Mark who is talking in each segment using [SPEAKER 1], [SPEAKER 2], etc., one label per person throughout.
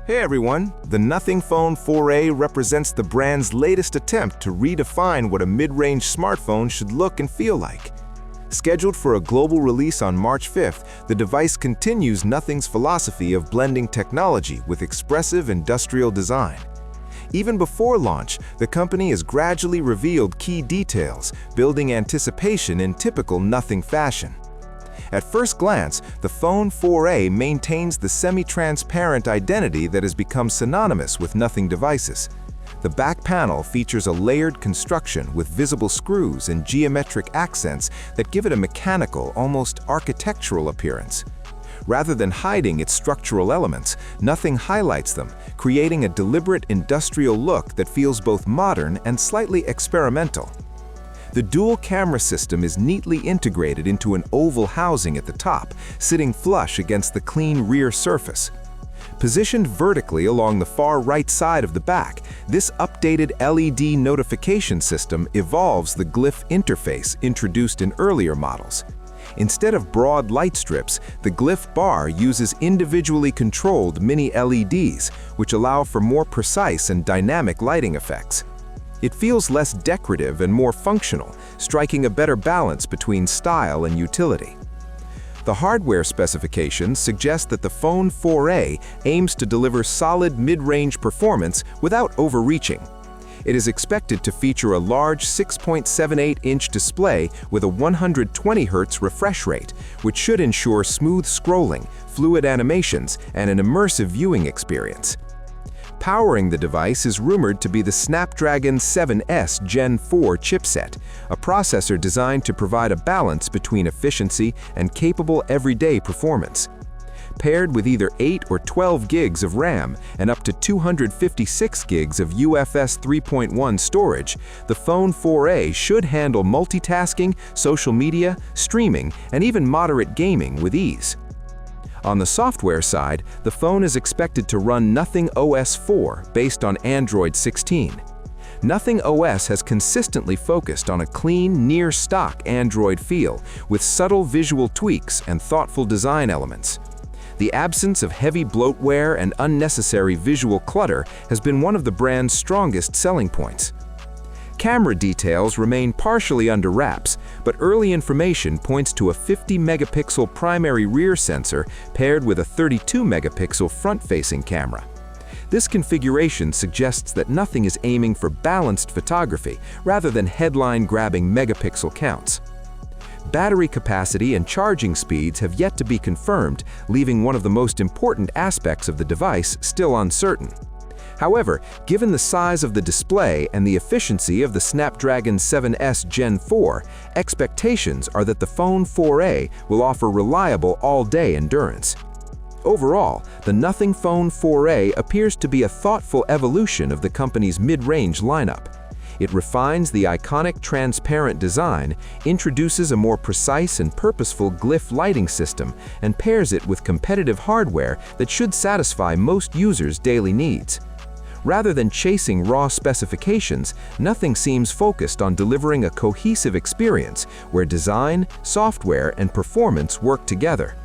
[SPEAKER 1] Hey everyone, the Nothing Phone 4a represents the brand's latest attempt to redefine what a mid-range smartphone should look and feel like. Scheduled for a global release on March 5th, the device continues Nothing's philosophy of blending technology with expressive industrial design. Even before launch, the company has gradually revealed key details, building anticipation in typical Nothing fashion. At first glance, the Phone 4a maintains the semi-transparent identity that has become synonymous with Nothing devices. The back panel features a layered construction with visible screws and geometric accents that give it a mechanical, almost architectural appearance. Rather than hiding its structural elements, Nothing highlights them, creating a deliberate industrial look that feels both modern and slightly experimental. The dual camera system is neatly integrated into an oval housing at the top, sitting flush against the clean rear surface. Positioned vertically along the far right side of the back, this updated LED notification system evolves the glyph interface introduced in earlier models. Instead of broad light strips, the glyph bar uses individually controlled mini LEDs, which allow for more precise and dynamic lighting effects. It feels less decorative and more functional, striking a better balance between style and utility. The hardware specifications suggest that the Phone 4a aims to deliver solid mid-range performance without overreaching. It is expected to feature a large 6.78-inch display with a 120 Hz refresh rate, which should ensure smooth scrolling, fluid animations, and an immersive viewing experience. Powering the device is rumored to be the Snapdragon 7S Gen 4 chipset, a processor designed to provide a balance between efficiency and capable everyday performance. Paired with either 8 or 12 gigs of RAM and up to 256 gigs of UFS 3.1 storage, the Phone 4a should handle multitasking, social media, streaming, and even moderate gaming with ease. On the software side, the phone is expected to run Nothing OS 4 based on Android 16. Nothing OS has consistently focused on a clean, near-stock Android feel, with subtle visual tweaks and thoughtful design elements. The absence of heavy bloatware and unnecessary visual clutter has been one of the brand's strongest selling points. Camera details remain partially under wraps, but early information points to a 50-megapixel primary rear sensor paired with a 32-megapixel front-facing camera. This configuration suggests that Nothing is aiming for balanced photography rather than headline-grabbing megapixel counts. Battery capacity and charging speeds have yet to be confirmed, leaving one of the most important aspects of the device still uncertain. However, given the size of the display and the efficiency of the Snapdragon 7S Gen 4, expectations are that the Phone 4a will offer reliable all-day endurance. Overall, the Nothing Phone 4a appears to be a thoughtful evolution of the company's mid-range lineup. It refines the iconic transparent design, introduces a more precise and purposeful glyph lighting system, and pairs it with competitive hardware that should satisfy most users' daily needs. Rather than chasing raw specifications, Nothing seems focused on delivering a cohesive experience where design, software, and performance work together.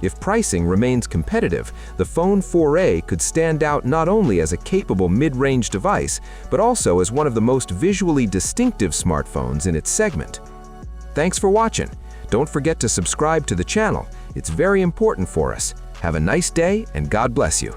[SPEAKER 1] If pricing remains competitive, the Phone 4a could stand out not only as a capable mid-range device, but also as one of the most visually distinctive smartphones in its segment. Thanks for watching. Don't forget to subscribe to the channel. It's very important for us. Have a nice day, and God bless you.